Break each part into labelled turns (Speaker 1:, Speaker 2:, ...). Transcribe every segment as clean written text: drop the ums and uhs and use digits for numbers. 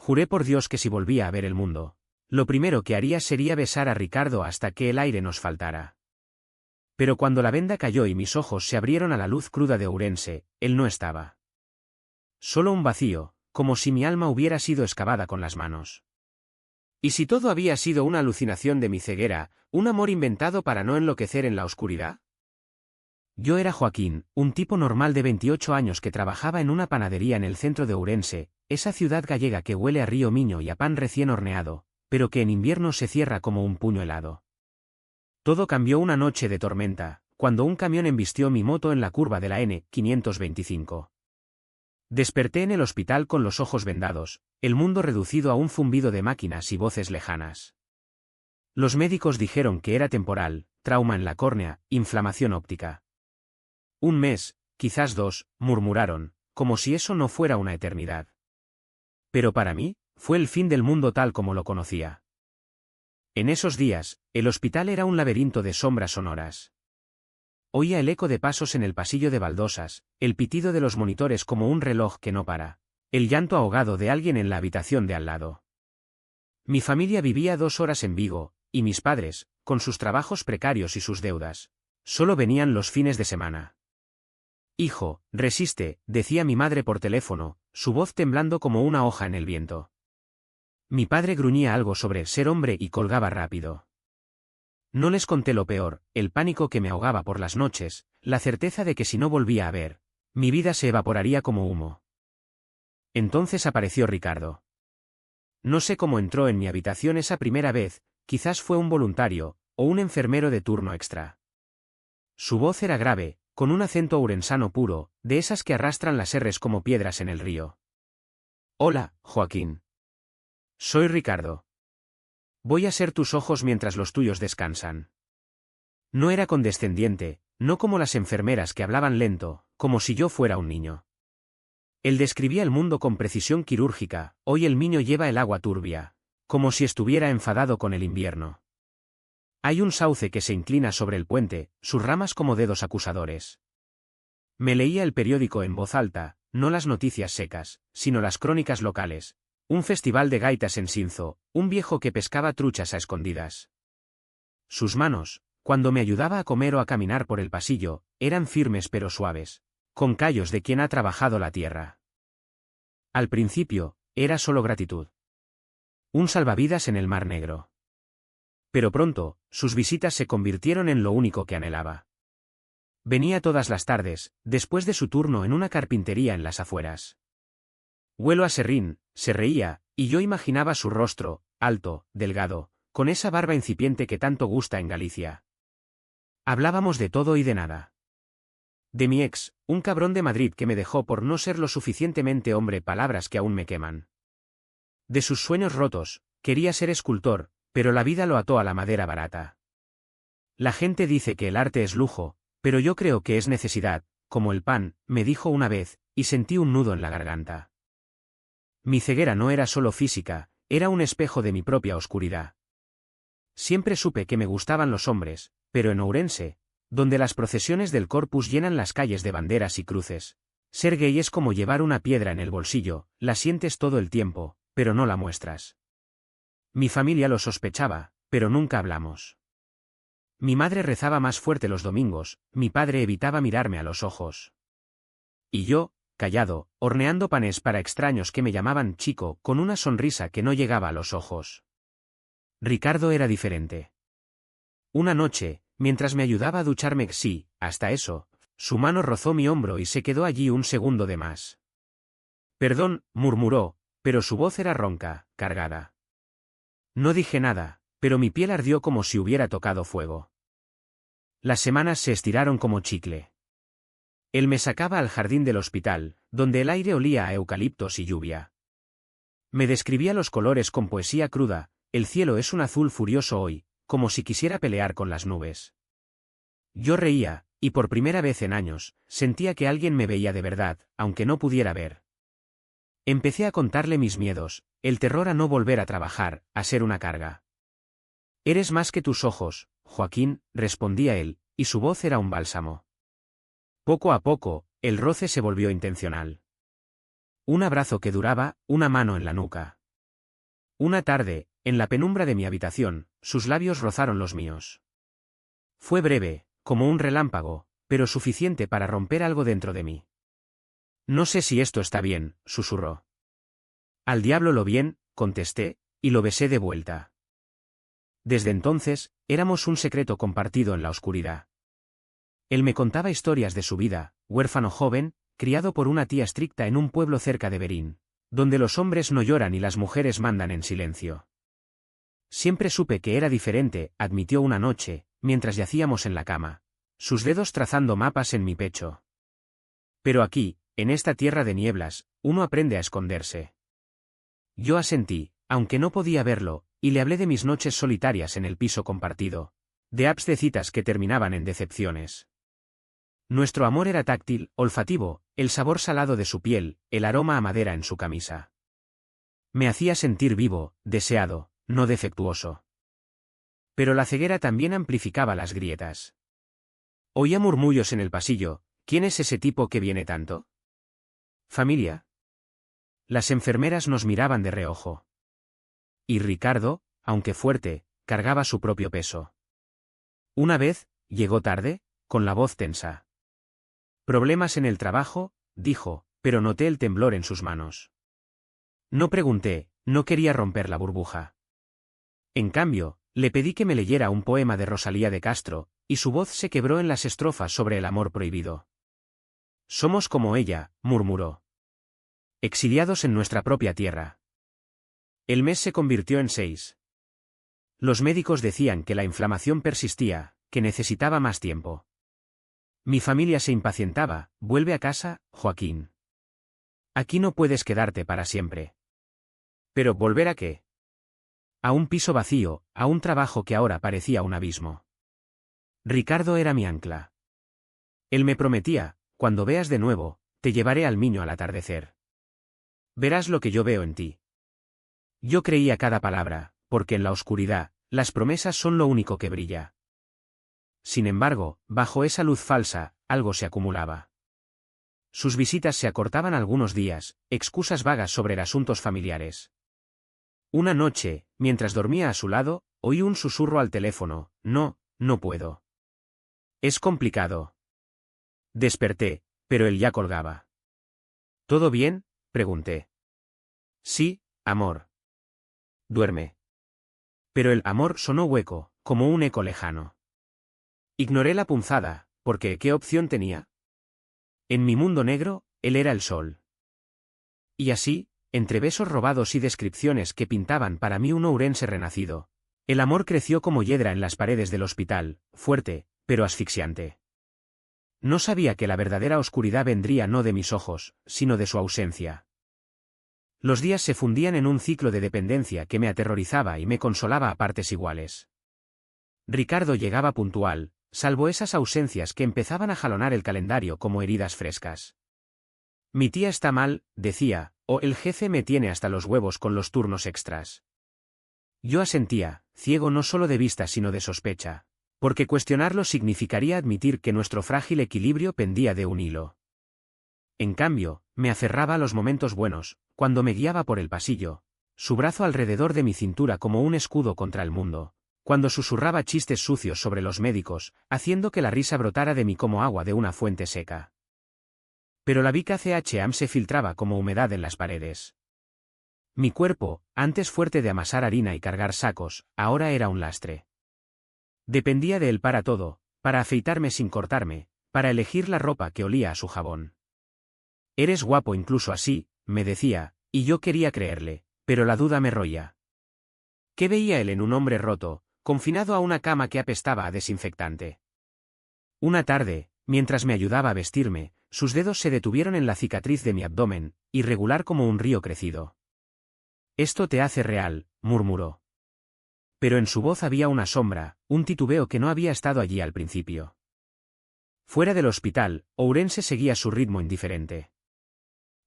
Speaker 1: Juré por Dios que si volvía a ver el mundo, lo primero que haría sería besar a Ricardo hasta que el aire nos faltara. Pero cuando la venda cayó y mis ojos se abrieron a la luz cruda de Ourense, él no estaba. Solo un vacío, como si mi alma hubiera sido excavada con las manos. ¿Y si todo había sido una alucinación de mi ceguera, un amor inventado para no enloquecer en la oscuridad? Yo era Joaquín, un tipo normal de 28 años que trabajaba en una panadería en el centro de Ourense, esa ciudad gallega que huele a río Miño y a pan recién horneado, pero que en invierno se cierra como un puño helado. Todo cambió una noche de tormenta, cuando un camión embistió mi moto en la curva de la N525. Desperté en el hospital con los ojos vendados, el mundo reducido a un zumbido de máquinas y voces lejanas. Los médicos dijeron que era temporal, trauma en la córnea, inflamación óptica. Un mes, quizás 2, murmuraron, como si eso no fuera una eternidad. Pero para mí, fue el fin del mundo tal como lo conocía. En esos días, el hospital era un laberinto de sombras sonoras. Oía el eco de pasos en el pasillo de baldosas, el pitido de los monitores como un reloj que no para, el llanto ahogado de alguien en la habitación de al lado. Mi familia vivía 2 horas en Vigo, y mis padres, con sus trabajos precarios y sus deudas, solo venían los fines de semana. Hijo, resiste, decía mi madre por teléfono, su voz temblando como una hoja en el viento. Mi padre gruñía algo sobre ser hombre y colgaba rápido. No les conté lo peor, el pánico que me ahogaba por las noches, la certeza de que si no volvía a ver, mi vida se evaporaría como humo. Entonces apareció Ricardo. No sé cómo entró en mi habitación esa primera vez, quizás fue un voluntario, o un enfermero de turno extra. Su voz era grave, con un acento ourensano puro, de esas que arrastran las erres como piedras en el río. Hola, Joaquín. Soy Ricardo. Voy a ser tus ojos mientras los tuyos descansan. No era condescendiente, no como las enfermeras que hablaban lento, como si yo fuera un niño. Él describía el mundo con precisión quirúrgica, hoy el niño lleva el agua turbia, como si estuviera enfadado con el invierno. Hay un sauce que se inclina sobre el puente, sus ramas como dedos acusadores. Me leía el periódico en voz alta, no las noticias secas, sino las crónicas locales. Un festival de gaitas en Sinzo, un viejo que pescaba truchas a escondidas. Sus manos, cuando me ayudaba a comer o a caminar por el pasillo, eran firmes pero suaves, con callos de quien ha trabajado la tierra. Al principio, era solo gratitud. Un salvavidas en el Mar Negro. Pero pronto, sus visitas se convirtieron en lo único que anhelaba. Venía todas las tardes, después de su turno en una carpintería en las afueras. Huelo a serrín, se reía, y yo imaginaba su rostro, alto, delgado, con esa barba incipiente que tanto gusta en Galicia. Hablábamos de todo y de nada. De mi ex, un cabrón de Madrid que me dejó por no ser lo suficientemente hombre, palabras que aún me queman. De sus sueños rotos, quería ser escultor, pero la vida lo ató a la madera barata. La gente dice que el arte es lujo, pero yo creo que es necesidad, como el pan, me dijo una vez, y sentí un nudo en la garganta. Mi ceguera no era solo física, era un espejo de mi propia oscuridad. Siempre supe que me gustaban los hombres, pero en Ourense, donde las procesiones del Corpus llenan las calles de banderas y cruces, ser gay es como llevar una piedra en el bolsillo, la sientes todo el tiempo, pero no la muestras. Mi familia lo sospechaba, pero nunca hablamos. Mi madre rezaba más fuerte los domingos, mi padre evitaba mirarme a los ojos. Y yo, callado, horneando panes para extraños que me llamaban chico, con una sonrisa que no llegaba a los ojos. Ricardo era diferente. Una noche, mientras me ayudaba a ducharme, sí, hasta eso, su mano rozó mi hombro y se quedó allí un segundo de más. Perdón, murmuró, pero su voz era ronca, cargada. No dije nada, pero mi piel ardió como si hubiera tocado fuego. Las semanas se estiraron como chicle. Él me sacaba al jardín del hospital, donde el aire olía a eucaliptos y lluvia. Me describía los colores con poesía cruda, el cielo es un azul furioso hoy, como si quisiera pelear con las nubes. Yo reía, y por primera vez en años, sentía que alguien me veía de verdad, aunque no pudiera ver. Empecé a contarle mis miedos, el terror a no volver a trabajar, a ser una carga. Eres más que tus ojos, Joaquín, respondía él, y su voz era un bálsamo. Poco a poco, el roce se volvió intencional. Un abrazo que duraba, una mano en la nuca. Una tarde, en la penumbra de mi habitación, sus labios rozaron los míos. Fue breve, como un relámpago, pero suficiente para romper algo dentro de mí. No sé si esto está bien, susurró. Al diablo lo bien, contesté, y lo besé de vuelta. Desde entonces, éramos un secreto compartido en la oscuridad. Él me contaba historias de su vida, huérfano joven, criado por una tía estricta en un pueblo cerca de Berín, donde los hombres no lloran y las mujeres mandan en silencio. Siempre supe que era diferente, admitió una noche, mientras yacíamos en la cama, sus dedos trazando mapas en mi pecho. Pero aquí, en esta tierra de nieblas, uno aprende a esconderse. Yo asentí, aunque no podía verlo, y le hablé de mis noches solitarias en el piso compartido, de apps de citas que terminaban en decepciones. Nuestro amor era táctil, olfativo, el sabor salado de su piel, el aroma a madera en su camisa. Me hacía sentir vivo, deseado, no defectuoso. Pero la ceguera también amplificaba las grietas. Oía murmullos en el pasillo. ¿Quién es ese tipo que viene tanto? ¿Familia? Las enfermeras nos miraban de reojo. Y Ricardo, aunque fuerte, cargaba su propio peso. Una vez, llegó tarde, con la voz tensa. Problemas en el trabajo, dijo, pero noté el temblor en sus manos. No pregunté, no quería romper la burbuja. En cambio, le pedí que me leyera un poema de Rosalía de Castro, y su voz se quebró en las estrofas sobre el amor prohibido. Somos como ella, murmuró. Exiliados en nuestra propia tierra. El mes se convirtió en 6. Los médicos decían que la inflamación persistía, que necesitaba más tiempo. Mi familia se impacientaba. Vuelve a casa, Joaquín. Aquí no puedes quedarte para siempre. ¿Pero volver a qué? A un piso vacío, a un trabajo que ahora parecía un abismo. Ricardo era mi ancla. Él me prometía, cuando veas de nuevo, te llevaré al Miño al atardecer. Verás lo que yo veo en ti. Yo creía cada palabra, porque en la oscuridad, las promesas son lo único que brilla. Sin embargo, bajo esa luz falsa, algo se acumulaba. Sus visitas se acortaban algunos días, excusas vagas sobre asuntos familiares. Una noche, mientras dormía a su lado, oí un susurro al teléfono. No, no puedo. Es complicado. Desperté, pero él ya colgaba. ¿Todo bien?, pregunté. Sí, amor. Duerme. Pero el amor sonó hueco, como un eco lejano. Ignoré la punzada, porque ¿qué opción tenía? En mi mundo negro, él era el sol. Y así, entre besos robados y descripciones que pintaban para mí un Ourense renacido, el amor creció como hiedra en las paredes del hospital, fuerte, pero asfixiante. No sabía que la verdadera oscuridad vendría no de mis ojos, sino de su ausencia. Los días se fundían en un ciclo de dependencia que me aterrorizaba y me consolaba a partes iguales. Ricardo llegaba puntual, salvo esas ausencias que empezaban a jalonar el calendario como heridas frescas. Mi tía está mal, decía, o el jefe me tiene hasta los huevos con los turnos extras. Yo asentía, ciego no solo de vista sino de sospecha, porque cuestionarlo significaría admitir que nuestro frágil equilibrio pendía de un hilo. En cambio, me aferraba a los momentos buenos, cuando me guiaba por el pasillo, su brazo alrededor de mi cintura como un escudo contra el mundo, cuando susurraba chistes sucios sobre los médicos, haciendo que la risa brotara de mí como agua de una fuente seca. Pero la Vica CHAM se filtraba como humedad en las paredes. Mi cuerpo, antes fuerte de amasar harina y cargar sacos, ahora era un lastre. Dependía de él para todo, para afeitarme sin cortarme, para elegir la ropa que olía a su jabón. Eres guapo incluso así, me decía, y yo quería creerle, pero la duda me roía. ¿Qué veía él en un hombre roto, confinado a una cama que apestaba a desinfectante? Una tarde, mientras me ayudaba a vestirme, sus dedos se detuvieron en la cicatriz de mi abdomen, irregular como un río crecido. Esto te hace real, murmuró. Pero en su voz había una sombra, un titubeo que no había estado allí al principio. Fuera del hospital, Ourense seguía su ritmo indiferente.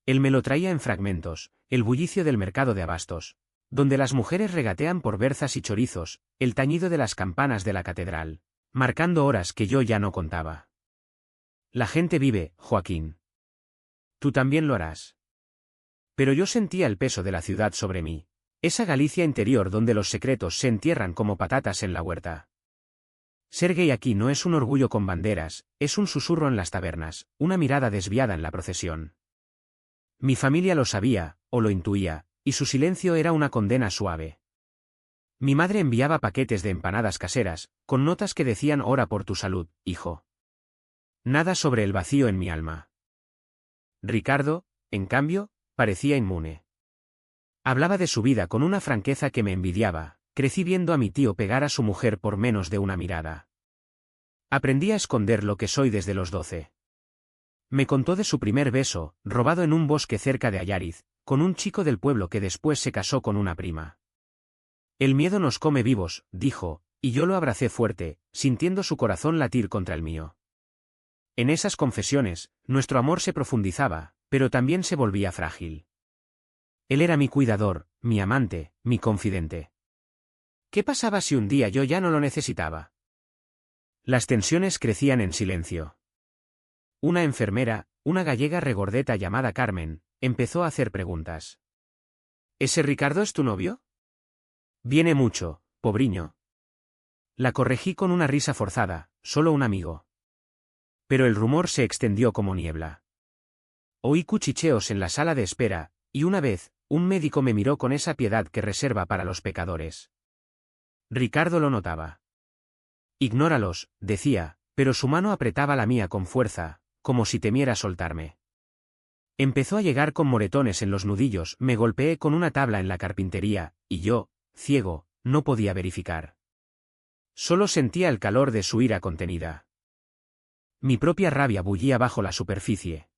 Speaker 1: Él me lo traía en fragmentos, el bullicio del mercado de abastos, donde las mujeres regatean por berzas y chorizos, el tañido de las campanas de la catedral, marcando horas que yo ya no contaba. La gente vive, Joaquín. Tú también lo harás. Pero yo sentía el peso de la ciudad sobre mí. Esa Galicia interior donde los secretos se entierran como patatas en la huerta. Ser gay aquí no es un orgullo con banderas, es un susurro en las tabernas, una mirada desviada en la procesión. Mi familia lo sabía, o lo intuía, y su silencio era una condena suave. Mi madre enviaba paquetes de empanadas caseras, con notas que decían ora por tu salud, hijo. Nada sobre el vacío en mi alma. Ricardo, en cambio, parecía inmune. Hablaba de su vida con una franqueza que me envidiaba, crecí viendo a mi tío pegar a su mujer por menos de una mirada. Aprendí a esconder lo que soy desde los 12. Me contó de su primer beso, robado en un bosque cerca de Ayariz, con un chico del pueblo que después se casó con una prima. El miedo nos come vivos, dijo, y yo lo abracé fuerte, sintiendo su corazón latir contra el mío. En esas confesiones, nuestro amor se profundizaba, pero también se volvía frágil. Él era mi cuidador, mi amante, mi confidente. ¿Qué pasaba si un día yo ya no lo necesitaba? Las tensiones crecían en silencio. Una enfermera, una gallega regordeta llamada Carmen, empezó a hacer preguntas. ¿Ese Ricardo es tu novio? Viene mucho, pobriño. La corregí con una risa forzada, solo un amigo. Pero el rumor se extendió como niebla. Oí cuchicheos en la sala de espera, y una vez, un médico me miró con esa piedad que reserva para los pecadores. Ricardo lo notaba. Ignóralos, decía, pero su mano apretaba la mía con fuerza, como si temiera soltarme. Empezó a llegar con moretones en los nudillos, me golpeé con una tabla en la carpintería, y yo, ciego, no podía verificar. Solo sentía el calor de su ira contenida. Mi propia rabia bullía bajo la superficie.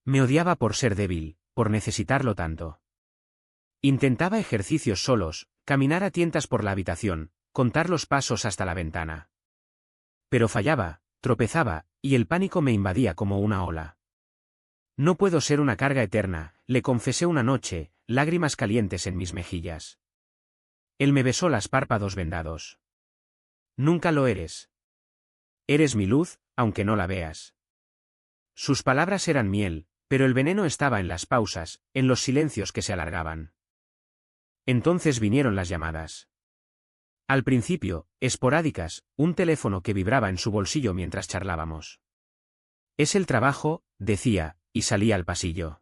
Speaker 1: Me odiaba por ser débil, por necesitarlo tanto. Intentaba ejercicios solos, caminar a tientas por la habitación, contar los pasos hasta la ventana. Pero fallaba, tropezaba, y el pánico me invadía como una ola. No puedo ser una carga eterna, le confesé una noche, lágrimas calientes en mis mejillas. Él me besó las párpados vendados. Nunca lo eres. Eres mi luz, aunque no la veas. Sus palabras eran miel, pero el veneno estaba en las pausas, en los silencios que se alargaban. Entonces vinieron las llamadas. Al principio, esporádicas, un teléfono que vibraba en su bolsillo mientras charlábamos. Es el trabajo, decía, y salía al pasillo.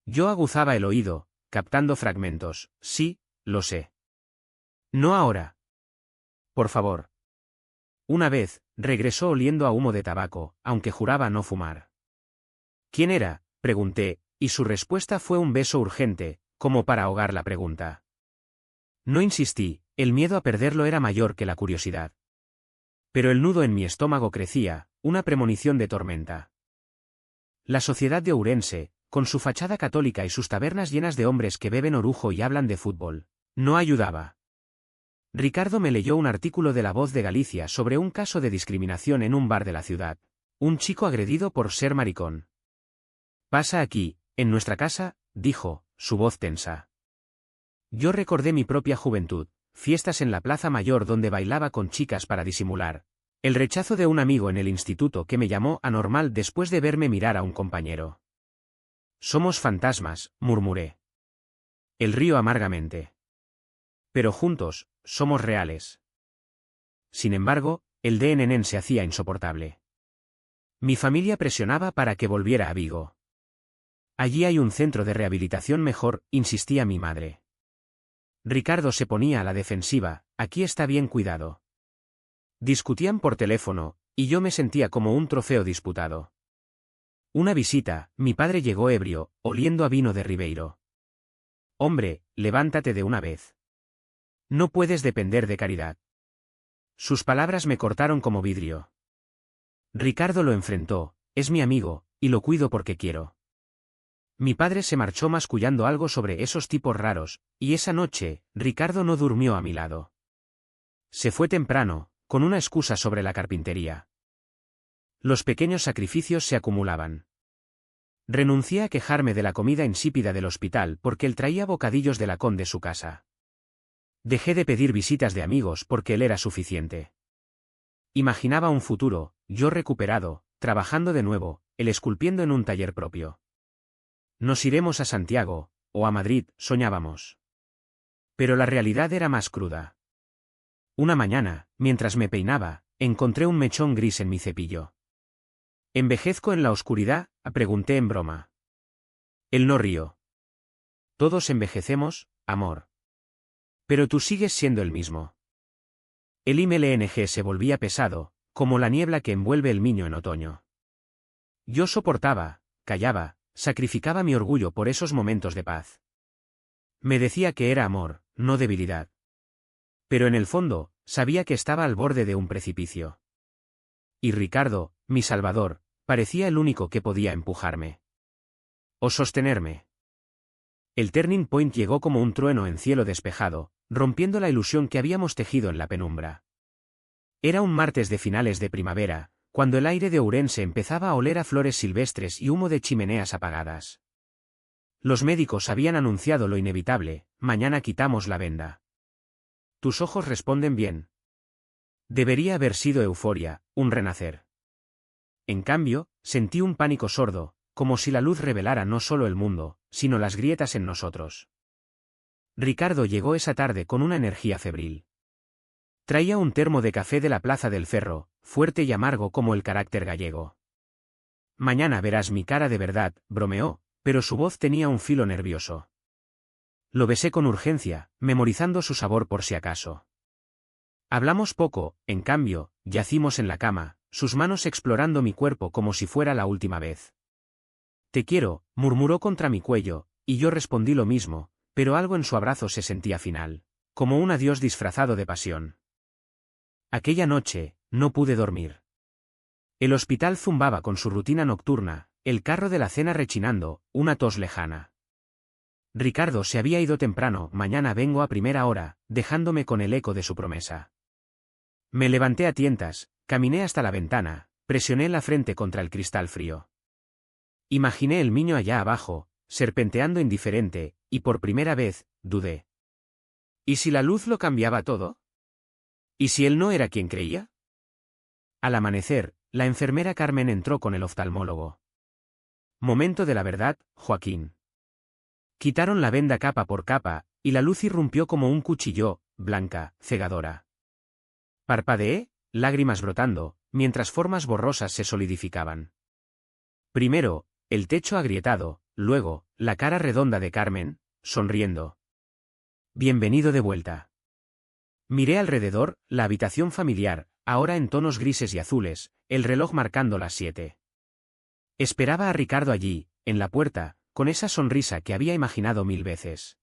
Speaker 1: Yo aguzaba el oído, captando fragmentos. Sí, lo sé. No ahora. Por favor. Una vez, regresó oliendo a humo de tabaco, aunque juraba no fumar. ¿Quién era?, pregunté, y su respuesta fue un beso urgente, como para ahogar la pregunta. No insistí, el miedo a perderlo era mayor que la curiosidad. Pero el nudo en mi estómago crecía, una premonición de tormenta. La sociedad de Ourense, con su fachada católica y sus tabernas llenas de hombres que beben orujo y hablan de fútbol, no ayudaba. Ricardo me leyó un artículo de La Voz de Galicia sobre un caso de discriminación en un bar de la ciudad. Un chico agredido por ser maricón. Pasa aquí, en nuestra casa, dijo, su voz tensa. Yo recordé mi propia juventud, fiestas en la Plaza Mayor donde bailaba con chicas para disimular. El rechazo de un amigo en el instituto que me llamó anormal después de verme mirar a un compañero. Somos fantasmas, murmuré. Él rió amargamente. Pero juntos, somos reales. Sin embargo, el de Nenén se hacía insoportable. Mi familia presionaba para que volviera a Vigo. Allí hay un centro de rehabilitación mejor, insistía mi madre. Ricardo se ponía a la defensiva, aquí está bien cuidado. Discutían por teléfono, y yo me sentía como un trofeo disputado. Una visita, mi padre llegó ebrio, oliendo a vino de Ribeiro. Hombre, levántate de una vez. No puedes depender de caridad. Sus palabras me cortaron como vidrio. Ricardo lo enfrentó, es mi amigo, y lo cuido porque quiero. Mi padre se marchó mascullando algo sobre esos tipos raros, y esa noche, Ricardo no durmió a mi lado. Se fue temprano, con una excusa sobre la carpintería. Los pequeños sacrificios se acumulaban. Renuncié a quejarme de la comida insípida del hospital porque él traía bocadillos de lacón de su casa. Dejé de pedir visitas de amigos porque él era suficiente. Imaginaba un futuro, yo recuperado, trabajando de nuevo, él esculpiendo en un taller propio. Nos iremos a Santiago, o a Madrid, soñábamos. Pero la realidad era más cruda. Una mañana, mientras me peinaba, encontré un mechón gris en mi cepillo. ¿Envejezco en la oscuridad?, pregunté en broma. Él no rió. Todos envejecemos, amor. Pero tú sigues siendo el mismo. El IMLNG se volvía pesado, como la niebla que envuelve el Miño en otoño. Yo soportaba, callaba, sacrificaba mi orgullo por esos momentos de paz. Me decía que era amor, no debilidad. Pero en el fondo, sabía que estaba al borde de un precipicio. Y Ricardo, mi salvador, parecía el único que podía empujarme. O sostenerme. El turning point llegó como un trueno en cielo despejado, rompiendo la ilusión que habíamos tejido en la penumbra. Era un martes de finales de primavera, cuando el aire de Ourense empezaba a oler a flores silvestres y humo de chimeneas apagadas. Los médicos habían anunciado lo inevitable: mañana quitamos la venda. Tus ojos responden bien. Debería haber sido euforia, un renacer. En cambio, sentí un pánico sordo, como si la luz revelara no solo el mundo, sino las grietas en nosotros. Ricardo llegó esa tarde con una energía febril. Traía un termo de café de la Plaza del Ferro, fuerte y amargo como el carácter gallego. Mañana verás mi cara de verdad, bromeó, pero su voz tenía un filo nervioso. Lo besé con urgencia, memorizando su sabor por si acaso. Hablamos poco, en cambio, yacimos en la cama, sus manos explorando mi cuerpo como si fuera la última vez. Te quiero, murmuró contra mi cuello, y yo respondí lo mismo, pero algo en su abrazo se sentía final, como un adiós disfrazado de pasión. Aquella noche, no pude dormir. El hospital zumbaba con su rutina nocturna, el carro de la cena rechinando, una tos lejana. Ricardo se había ido temprano: mañana vengo a primera hora, dejándome con el eco de su promesa. Me levanté a tientas, caminé hasta la ventana, presioné la frente contra el cristal frío. Imaginé el Miño allá abajo, serpenteando indiferente, y por primera vez, dudé. ¿Y si la luz lo cambiaba todo? ¿Y si él no era quien creía? Al amanecer, la enfermera Carmen entró con el oftalmólogo. Momento de la verdad, Joaquín. Quitaron la venda capa por capa, y la luz irrumpió como un cuchillo, blanca, cegadora. Parpadeé, lágrimas brotando, mientras formas borrosas se solidificaban. Primero, el techo agrietado, luego, la cara redonda de Carmen, sonriendo. Bienvenido de vuelta. Miré alrededor, la habitación familiar, ahora en tonos grises y azules, el reloj marcando las 7. Esperaba a Ricardo allí, en la puerta, con esa sonrisa que había imaginado 1000 veces.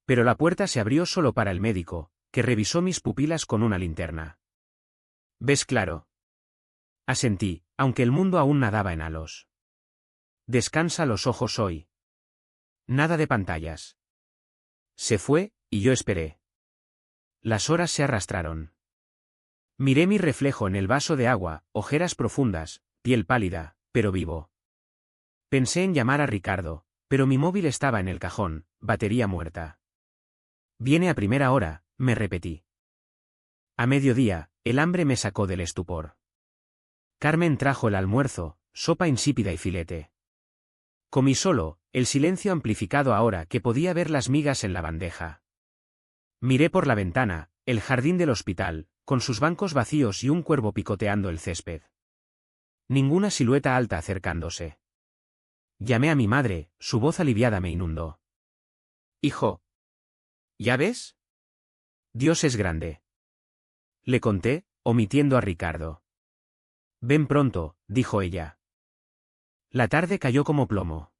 Speaker 1: Pero la puerta se abrió solo para el médico, que revisó mis pupilas con una linterna. ¿Ves claro? Asentí, aunque el mundo aún nadaba en halos. Descansa los ojos hoy. Nada de pantallas. Se fue, y yo esperé. Las horas se arrastraron. Miré mi reflejo en el vaso de agua, ojeras profundas, piel pálida, pero vivo. Pensé en llamar a Ricardo, pero mi móvil estaba en el cajón, batería muerta. Viene a primera hora, me repetí. A mediodía, el hambre me sacó del estupor. Carmen trajo el almuerzo, sopa insípida y filete. Comí solo, el silencio amplificado ahora que podía ver las migas en la bandeja. Miré por la ventana, el jardín del hospital, con sus bancos vacíos y un cuervo picoteando el césped. Ninguna silueta alta acercándose. Llamé a mi madre, su voz aliviada me inundó. Hijo. ¿Ya ves? Dios es grande. Le conté, omitiendo a Ricardo. Ven pronto, dijo ella. La tarde cayó como plomo.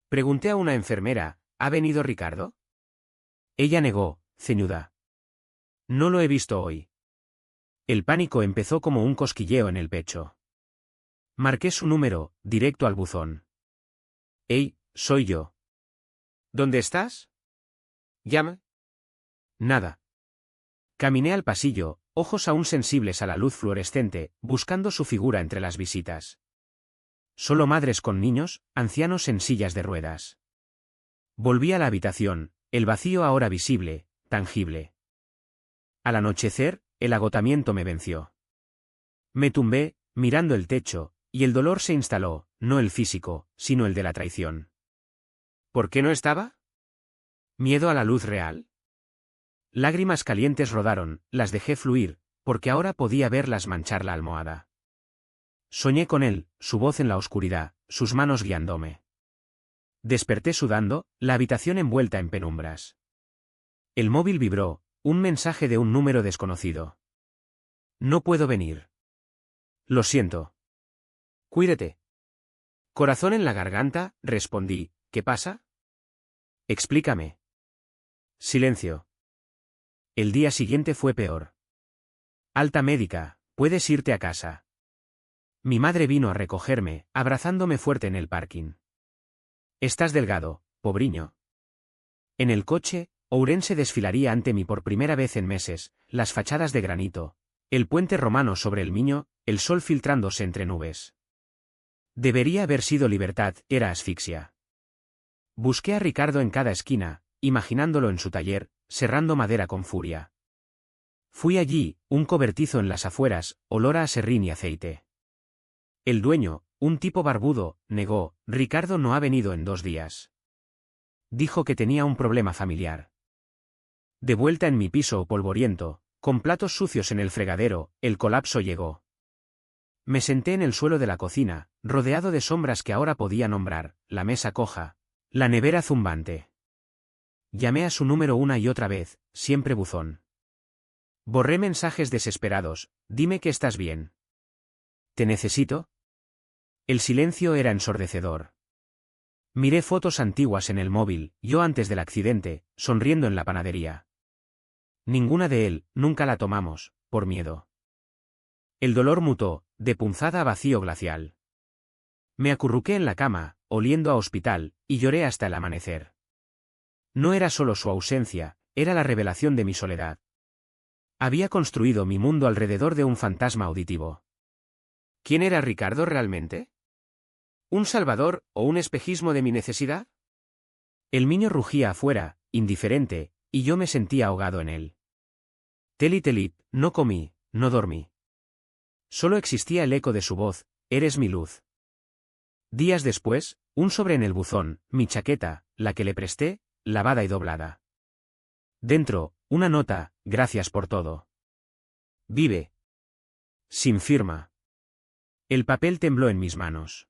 Speaker 1: Pregunté a una enfermera, ¿ha venido Ricardo? Ella negó, ceñuda. No lo he visto hoy. El pánico empezó como un cosquilleo en el pecho. Marqué su número, directo al buzón. Hey, soy yo. ¿Dónde estás? Llama. Nada. Caminé al pasillo, ojos aún sensibles a la luz fluorescente, buscando su figura entre las visitas. Solo madres con niños, ancianos en sillas de ruedas. Volví a la habitación, el vacío ahora visible, tangible. Al anochecer, el agotamiento me venció. Me tumbé, mirando el techo, y el dolor se instaló, no el físico, sino el de la traición. ¿Por qué no estaba? ¿Miedo a la luz real? Lágrimas calientes rodaron, las dejé fluir, porque ahora podía verlas manchar la almohada. Soñé con él, su voz en la oscuridad, sus manos guiándome. Desperté sudando, la habitación envuelta en penumbras. El móvil vibró, un mensaje de un número desconocido. No puedo venir. Lo siento. Cuídate. Corazón en la garganta, respondí, ¿qué pasa? Explícame. Silencio. El día siguiente fue peor. Alta médica, puedes irte a casa. Mi madre vino a recogerme, abrazándome fuerte en el parking. Estás delgado, pobriño. En el coche, Ourense desfilaría ante mí por primera vez en meses, las fachadas de granito, el puente romano sobre el Miño, el sol filtrándose entre nubes. Debería haber sido libertad, era asfixia. Busqué a Ricardo en cada esquina, imaginándolo en su taller, serrando madera con furia. Fui allí, un cobertizo en las afueras, olor a aserrín y aceite. El dueño, un tipo barbudo, negó, Ricardo no ha venido en 2 días. Dijo que tenía un problema familiar. De vuelta en mi piso polvoriento, con platos sucios en el fregadero, el colapso llegó. Me senté en el suelo de la cocina, rodeado de sombras que ahora podía nombrar, la mesa coja, la nevera zumbante. Llamé a su número una y otra vez, siempre buzón. Borré mensajes desesperados, dime que estás bien. ¿Te necesito? El silencio era ensordecedor. Miré fotos antiguas en el móvil, yo antes del accidente, sonriendo en la panadería. Ninguna de él, nunca la tomamos, por miedo. El dolor mutó, de punzada a vacío glacial. Me acurruqué en la cama, oliendo a hospital, y lloré hasta el amanecer. No era solo su ausencia, era la revelación de mi soledad. Había construido mi mundo alrededor de un fantasma auditivo. ¿Quién era Ricardo realmente? ¿Un salvador o un espejismo de mi necesidad? El niño rugía afuera, indiferente, y yo me sentía ahogado en él. Telit, no comí, no dormí. Solo existía el eco de su voz, eres mi luz. Días después, un sobre en el buzón, mi chaqueta, la que le presté, lavada y doblada. Dentro, una nota, gracias por todo. Vive. Sin firma. El papel tembló en mis manos.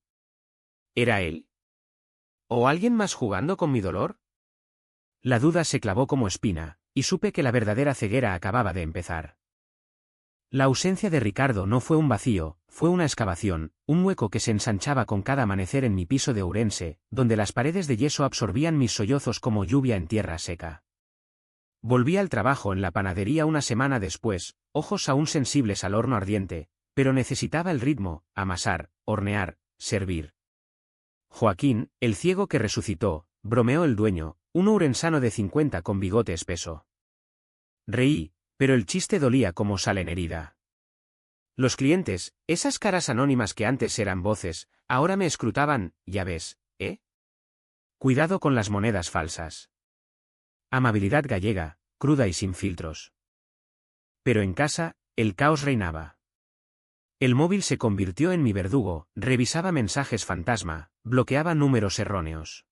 Speaker 1: ¿Era él? ¿O alguien más jugando con mi dolor? La duda se clavó como espina, y supe que la verdadera ceguera acababa de empezar. La ausencia de Ricardo no fue un vacío, fue una excavación, un hueco que se ensanchaba con cada amanecer en mi piso de Ourense, donde las paredes de yeso absorbían mis sollozos como lluvia en tierra seca. Volví al trabajo en la panadería una semana después, ojos aún sensibles al horno ardiente, pero necesitaba el ritmo, amasar, hornear, servir. Joaquín, el ciego que resucitó, bromeó el dueño, un ourensano de 50 con bigote espeso. Reí, pero el chiste dolía como sal en herida. Los clientes, esas caras anónimas que antes eran voces, ahora me escrutaban, ya ves, ¿eh? Cuidado con las monedas falsas. Amabilidad gallega, cruda y sin filtros. Pero en casa, el caos reinaba. El móvil se convirtió en mi verdugo, revisaba mensajes fantasma, bloqueaba números erróneos.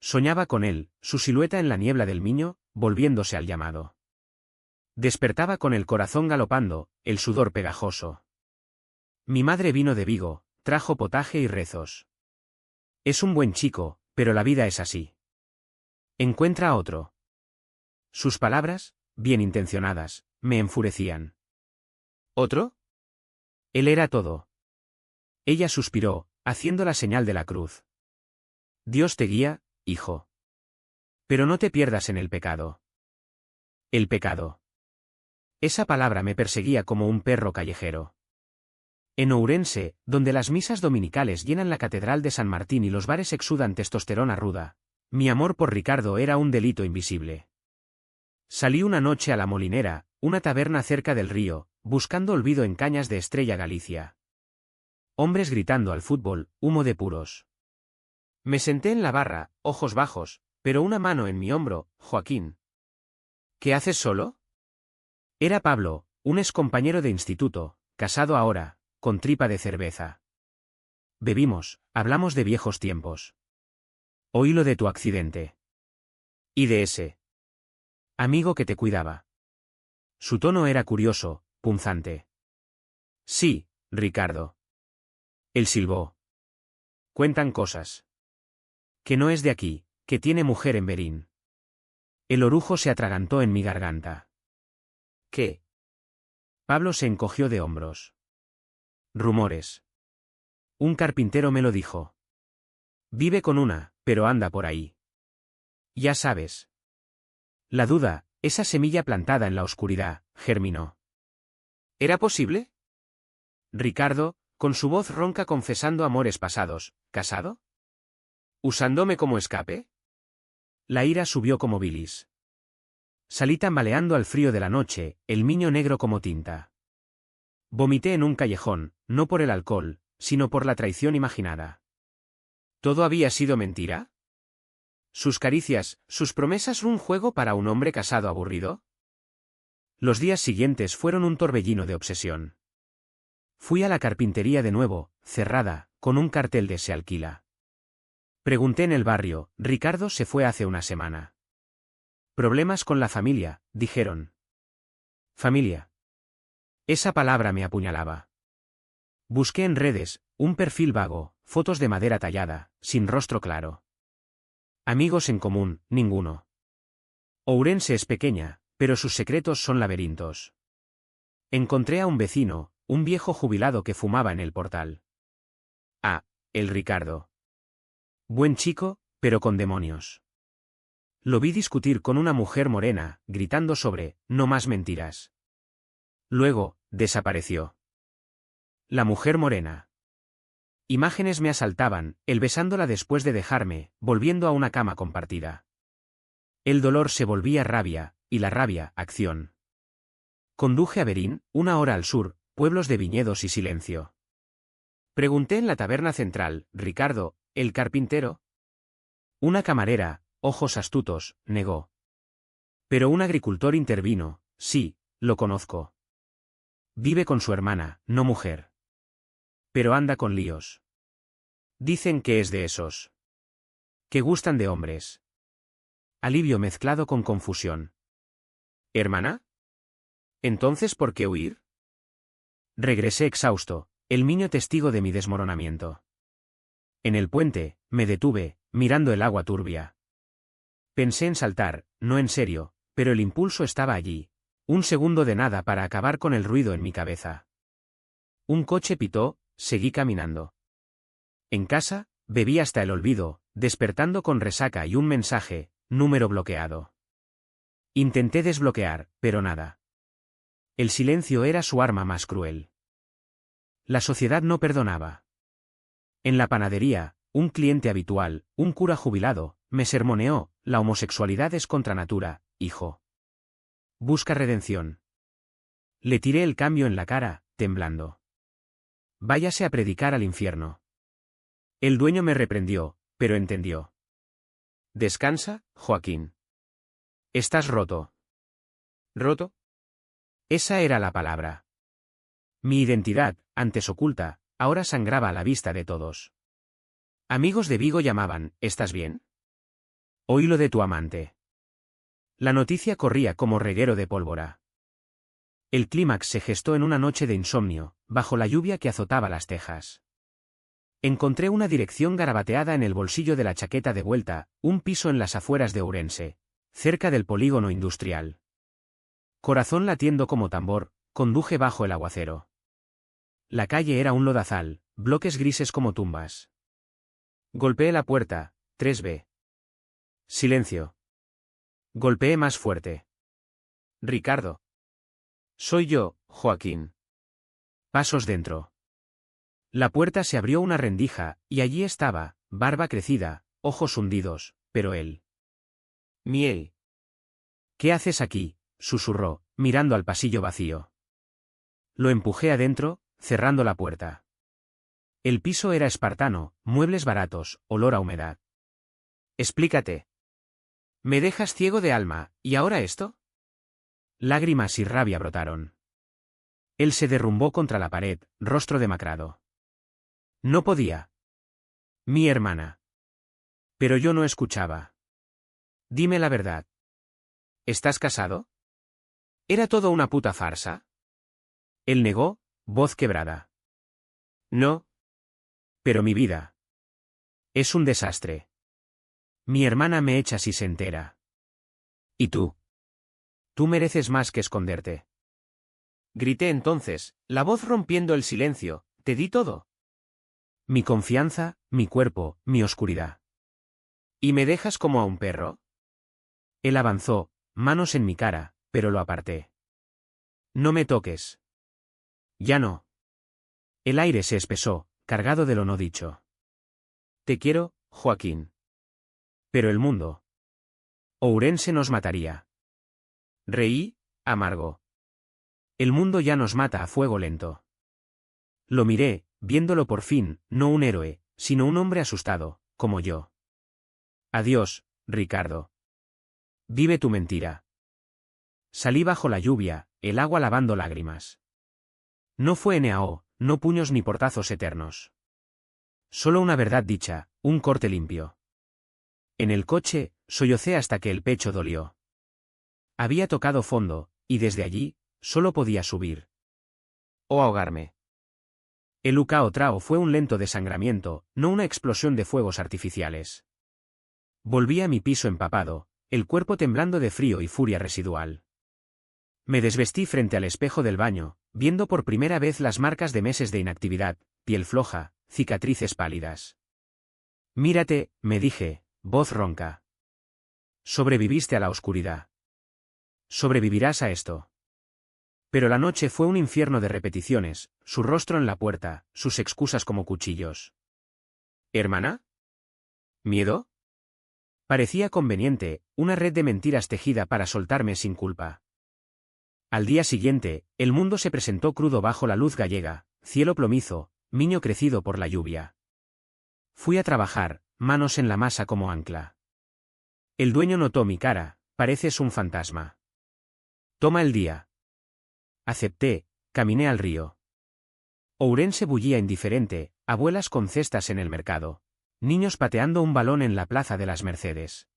Speaker 1: Soñaba con él, su silueta en la niebla del Miño, volviéndose al llamado. Despertaba con el corazón galopando, el sudor pegajoso. Mi madre vino de Vigo, trajo potaje y rezos. Es un buen chico, pero la vida es así. Encuentra a otro. Sus palabras, bien intencionadas, me enfurecían. ¿Otro? Él era todo. Ella suspiró, haciendo la señal de la cruz. Dios te guía, hijo. Pero no te pierdas en el pecado. El pecado. Esa palabra me perseguía como un perro callejero. En Ourense, donde las misas dominicales llenan la catedral de San Martín y los bares exudan testosterona ruda, mi amor por Ricardo era un delito invisible. Salí una noche a La Molinera, una taberna cerca del río, buscando olvido en cañas de Estrella Galicia. Hombres gritando al fútbol, humo de puros. Me senté en la barra, ojos bajos, pero una mano en mi hombro, Joaquín. ¿Qué haces solo? Era Pablo, un excompañero de instituto, casado ahora, con tripa de cerveza. Bebimos, hablamos de viejos tiempos. Oí lo de tu accidente. Y de ese amigo que te cuidaba. Su tono era curioso, punzante. Sí, Ricardo. Él silbó. Cuentan cosas. Que no es de aquí, que tiene mujer en Berín. El orujo se atragantó en mi garganta. ¿Qué? Pablo se encogió de hombros. Rumores. Un carpintero me lo dijo. Vive con una, pero anda por ahí. Ya sabes. La duda, esa semilla plantada en la oscuridad, germinó. ¿Era posible? Ricardo, con su voz ronca confesando amores pasados, ¿casado? ¿Usándome como escape? La ira subió como bilis. Salí tambaleando al frío de la noche, el miño negro como tinta. Vomité en un callejón, no por el alcohol, sino por la traición imaginada. ¿Todo había sido mentira? ¿Sus caricias, sus promesas un juego para un hombre casado aburrido? Los días siguientes fueron un torbellino de obsesión. Fui a la carpintería de nuevo, cerrada, con un cartel de se alquila. Pregunté en el barrio, Ricardo se fue hace una semana. Problemas con la familia, dijeron. Familia. Esa palabra me apuñalaba. Busqué en redes, un perfil vago, fotos de madera tallada, sin rostro claro. Amigos en común, ninguno. Ourense es pequeña, pero sus secretos son laberintos. Encontré a un vecino, un viejo jubilado que fumaba en el portal. Ah, el Ricardo. Buen chico, pero con demonios. Lo vi discutir con una mujer morena, gritando sobre, no más mentiras. Luego, desapareció. La mujer morena. Imágenes me asaltaban, él besándola después de dejarme, volviendo a una cama compartida. El dolor se volvía rabia, y la rabia, acción. Conduje a Berín, 1 hora al sur, pueblos de viñedos y silencio. Pregunté en la taberna central, Ricardo, ¿el carpintero? Una camarera, ojos astutos, negó. Pero un agricultor intervino, sí, lo conozco. Vive con su hermana, no mujer. Pero anda con líos. Dicen que es de esos. Que gustan de hombres. Alivio mezclado con confusión. ¿Hermana? ¿Entonces por qué huir? Regresé exhausto, el niño testigo de mi desmoronamiento. En el puente, me detuve, mirando el agua turbia. Pensé en saltar, no en serio, pero el impulso estaba allí. Un segundo de nada para acabar con el ruido en mi cabeza. Un coche pitó, seguí caminando. En casa, bebí hasta el olvido, despertando con resaca y un mensaje, número bloqueado. Intenté desbloquear, pero nada. El silencio era su arma más cruel. La sociedad no perdonaba. En la panadería, un cliente habitual, un cura jubilado, me sermoneó, la homosexualidad es contra natura, hijo. Busca redención. Le tiré el cambio en la cara, temblando. Váyase a predicar al infierno. El dueño me reprendió, pero entendió. Descansa, Joaquín. Estás roto. ¿Roto? Esa era la palabra. Mi identidad, antes oculta, ahora sangraba a la vista de todos. Amigos de Vigo llamaban, ¿estás bien? Oí lo de tu amante. La noticia corría como reguero de pólvora. El clímax se gestó en una noche de insomnio, bajo la lluvia que azotaba las tejas. Encontré una dirección garabateada en el bolsillo de la chaqueta de vuelta, un piso en las afueras de Ourense, cerca del polígono industrial. Corazón latiendo como tambor, conduje bajo el aguacero. La calle era un lodazal, bloques grises como tumbas. Golpeé la puerta, 3B. Silencio. Golpeé más fuerte. Ricardo. Soy yo, Joaquín. Pasos dentro. La puerta se abrió una rendija, y allí estaba, barba crecida, ojos hundidos, pero él. Miel. ¿Qué haces aquí?, susurró, mirando al pasillo vacío. Lo empujé adentro, cerrando la puerta. El piso era espartano, muebles baratos, olor a humedad. Explícate. Me dejas ciego de alma, ¿y ahora esto? Lágrimas y rabia brotaron. Él se derrumbó contra la pared, rostro demacrado. No podía. Mi hermana. Pero yo no escuchaba. Dime la verdad. ¿Estás casado? ¿Era todo una puta farsa? Él negó, voz quebrada. No. Pero mi vida. Es un desastre. Mi hermana me echa si se entera. ¿Y tú? Tú mereces más que esconderte. Grité entonces, la voz rompiendo el silencio, te di todo. Mi confianza, mi cuerpo, mi oscuridad. ¿Y me dejas como a un perro? Él avanzó, manos en mi cara, pero lo aparté. No me toques. Ya no. El aire se espesó, cargado de lo no dicho. Te quiero, Joaquín. Pero el mundo. Ourense nos mataría. Reí, amargo. El mundo ya nos mata a fuego lento. Lo miré, viéndolo por fin, no un héroe, sino un hombre asustado, como yo. Adiós, Ricardo. Vive tu mentira. Salí bajo la lluvia, el agua lavando lágrimas. No fue NAO, no puños ni portazos eternos. Solo una verdad dicha, un corte limpio. En el coche, sollocé hasta que el pecho dolió. Había tocado fondo, y desde allí, solo podía subir. O ahogarme. El Ucao Trao fue un lento desangramiento, no una explosión de fuegos artificiales. Volví a mi piso empapado, el cuerpo temblando de frío y furia residual. Me desvestí frente al espejo del baño, viendo por primera vez las marcas de meses de inactividad, piel floja, cicatrices pálidas. Mírate, me dije, voz ronca. Sobreviviste a la oscuridad. Sobrevivirás a esto. Pero la noche fue un infierno de repeticiones, su rostro en la puerta, sus excusas como cuchillos. ¿Hermana? ¿Miedo? Parecía conveniente, una red de mentiras tejida para soltarme sin culpa. Al día siguiente, el mundo se presentó crudo bajo la luz gallega, cielo plomizo, miño crecido por la lluvia. Fui a trabajar, manos en la masa como ancla. El dueño notó mi cara, pareces un fantasma. Toma el día. Acepté, caminé al río. Ourense bullía indiferente, abuelas con cestas en el mercado, niños pateando un balón en la plaza de las Mercedes.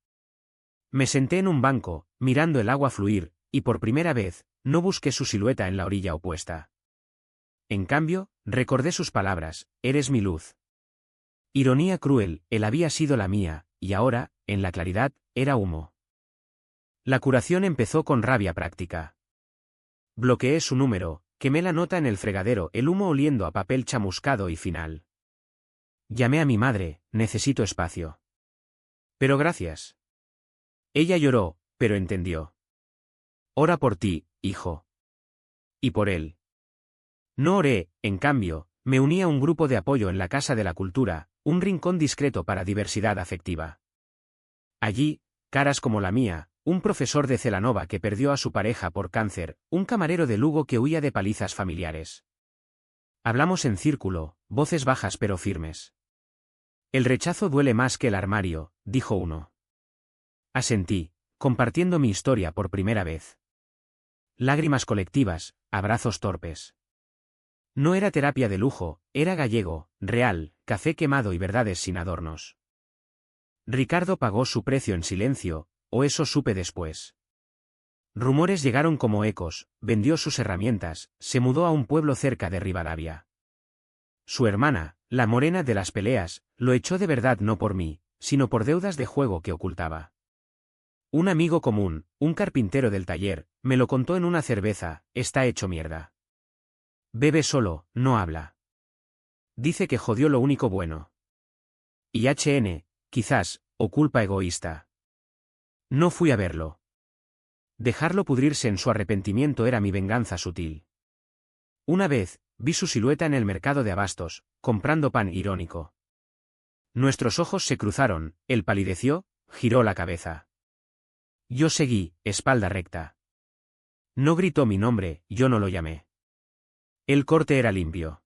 Speaker 1: Me senté en un banco, mirando el agua fluir, y por primera vez, no busqué su silueta en la orilla opuesta. En cambio, recordé sus palabras, eres mi luz. Ironía cruel, él había sido la mía, y ahora, en la claridad, era humo. La curación empezó con rabia práctica. Bloqueé su número, quemé la nota en el fregadero, el humo oliendo a papel chamuscado y final. Llamé a mi madre, necesito espacio. Pero gracias. Ella lloró, pero entendió. Ora por ti, hijo. Y por él. No oré, en cambio, me uní a un grupo de apoyo en la Casa de la Cultura, un rincón discreto para diversidad afectiva. Allí, caras como la mía, un profesor de Celanova que perdió a su pareja por cáncer, un camarero de Lugo que huía de palizas familiares. Hablamos en círculo, voces bajas pero firmes. El rechazo duele más que el armario, dijo uno. Asentí, compartiendo mi historia por primera vez. Lágrimas colectivas, abrazos torpes. No era terapia de lujo, era gallego, real, café quemado y verdades sin adornos. Ricardo pagó su precio en silencio, o eso supe después. Rumores llegaron como ecos, vendió sus herramientas, se mudó a un pueblo cerca de Rivadavia. Su hermana, la morena de las peleas, lo echó de verdad no por mí, sino por deudas de juego que ocultaba. Un amigo común, un carpintero del taller, me lo contó en una cerveza, está hecho mierda. Bebe solo, no habla. Dice que jodió lo único bueno. Y quizás, o culpa egoísta. No fui a verlo. Dejarlo pudrirse en su arrepentimiento era mi venganza sutil. Una vez, vi su silueta en el mercado de abastos, comprando pan irónico. Nuestros ojos se cruzaron, él palideció, giró la cabeza. Yo seguí, espalda recta. No gritó mi nombre, yo no lo llamé. El corte era limpio.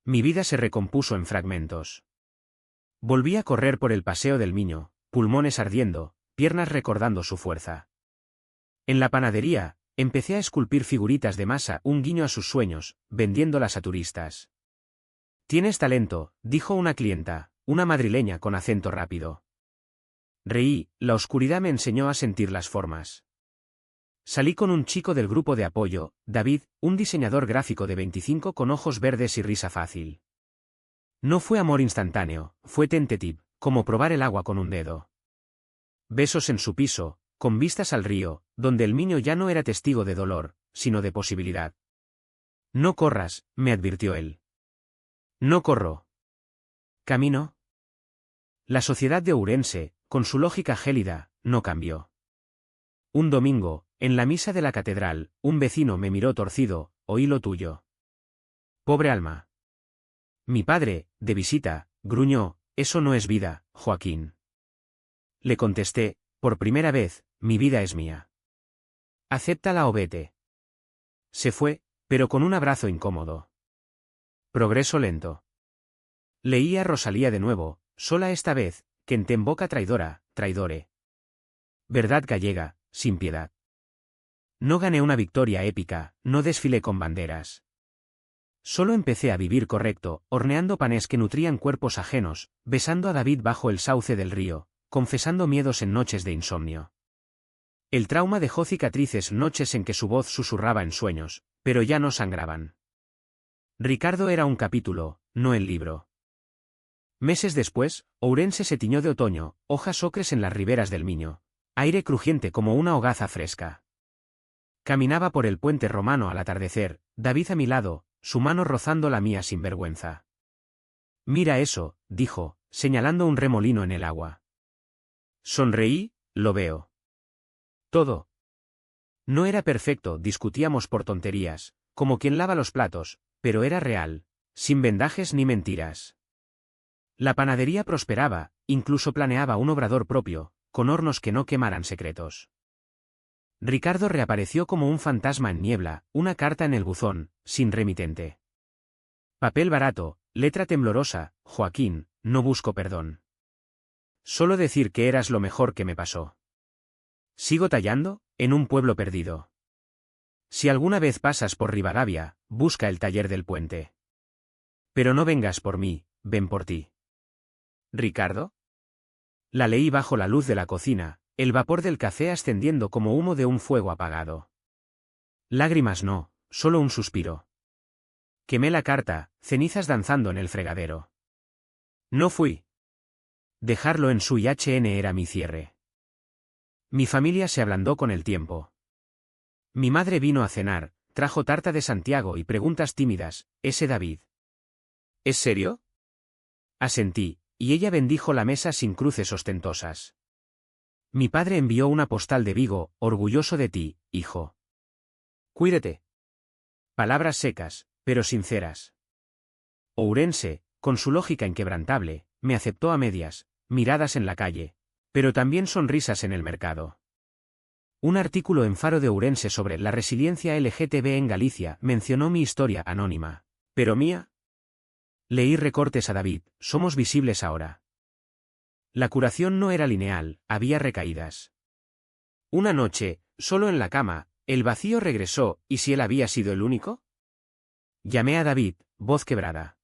Speaker 1: Mi vida se recompuso en fragmentos. Volví a correr por el paseo del Miño, pulmones ardiendo, piernas recordando su fuerza. En la panadería, empecé a esculpir figuritas de masa, un guiño a sus sueños, vendiéndolas a turistas. Tienes talento, dijo una clienta, una madrileña con acento rápido. Reí, la oscuridad me enseñó a sentir las formas. Salí con un chico del grupo de apoyo, David, un diseñador gráfico de 25 con ojos verdes y risa fácil. No fue amor instantáneo, fue tentative, como probar el agua con un dedo. Besos en su piso, con vistas al río, donde el niño ya no era testigo de dolor, sino de posibilidad. No corras, me advirtió él. No corro. Camino. La sociedad de Ourense, con su lógica gélida, no cambió. Un domingo, en la misa de la catedral, un vecino me miró torcido, oí lo tuyo. Pobre alma. Mi padre, de visita, gruñó, eso no es vida, Joaquín. Le contesté, por primera vez, mi vida es mía. Acéptala o vete. Se fue, pero con un abrazo incómodo. Progreso lento. Leí a Rosalía de nuevo, sola esta vez, quien te invoca traidora, traidore. Verdad gallega, sin piedad. No gané una victoria épica, no desfilé con banderas. Solo empecé a vivir correcto, horneando panes que nutrían cuerpos ajenos, besando a David bajo el sauce del río, confesando miedos en noches de insomnio. El trauma dejó cicatrices, noches en que su voz susurraba en sueños, pero ya no sangraban. Ricardo era un capítulo, no el libro. Meses después, Ourense se tiñó de otoño, hojas ocres en las riberas del Miño, aire crujiente como una hogaza fresca. Caminaba por el puente romano al atardecer, David a mi lado, su mano rozando la mía sin vergüenza. Mira eso, dijo, señalando un remolino en el agua. Sonreí, lo veo. Todo. No era perfecto, discutíamos por tonterías, como quien lava los platos, pero era real, sin vendajes ni mentiras. La panadería prosperaba, incluso planeaba un obrador propio, con hornos que no quemaran secretos. Ricardo reapareció como un fantasma en niebla, una carta en el buzón, sin remitente. Papel barato, letra temblorosa, Joaquín, no busco perdón. Solo decir que eras lo mejor que me pasó. Sigo tallando, en un pueblo perdido. Si alguna vez pasas por Rivadavia, busca el taller del puente. Pero no vengas por mí, ven por ti. ¿Ricardo? La leí bajo la luz de la cocina, el vapor del café ascendiendo como humo de un fuego apagado. Lágrimas no, solo un suspiro. Quemé la carta, cenizas danzando en el fregadero. No fui. Dejarlo en su IHN era mi cierre. Mi familia se ablandó con el tiempo. Mi madre vino a cenar, trajo tarta de Santiago y preguntas tímidas, ¿ese David? ¿Es serio? Asentí, y ella bendijo la mesa sin cruces ostentosas. Mi padre envió una postal de Vigo, orgulloso de ti, hijo. Cuídate. Palabras secas, pero sinceras. Ourense, con su lógica inquebrantable, me aceptó a medias, miradas en la calle, pero también sonrisas en el mercado. Un artículo en Faro de Ourense sobre la resiliencia LGTB en Galicia mencionó mi historia anónima. ¿Pero mía? Leí recortes a David, somos visibles ahora. La curación no era lineal, había recaídas. Una noche, solo en la cama, el vacío regresó, ¿y si él había sido el único? Llamé a David, voz quebrada.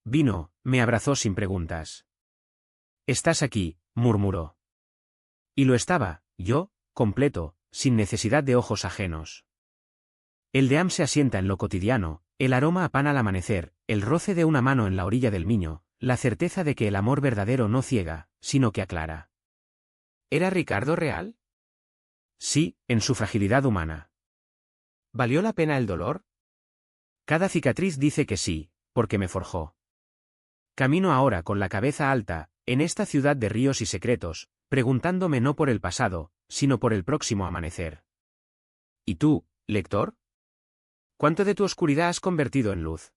Speaker 1: Vino, me abrazó sin preguntas. Estás aquí, murmuró. Y lo estaba, yo, completo, sin necesidad de ojos ajenos. El deam se asienta en lo cotidiano, el aroma a pan al amanecer, el roce de una mano en la orilla del Miño, la certeza de que el amor verdadero no ciega, sino que aclara. ¿Era Ricardo real? Sí, en su fragilidad humana. ¿Valió la pena el dolor? Cada cicatriz dice que sí, porque me forjó. Camino ahora con la cabeza alta, en esta ciudad de ríos y secretos, preguntándome no por el pasado, sino por el próximo amanecer. ¿Y tú, lector? ¿Cuánto de tu oscuridad has convertido en luz?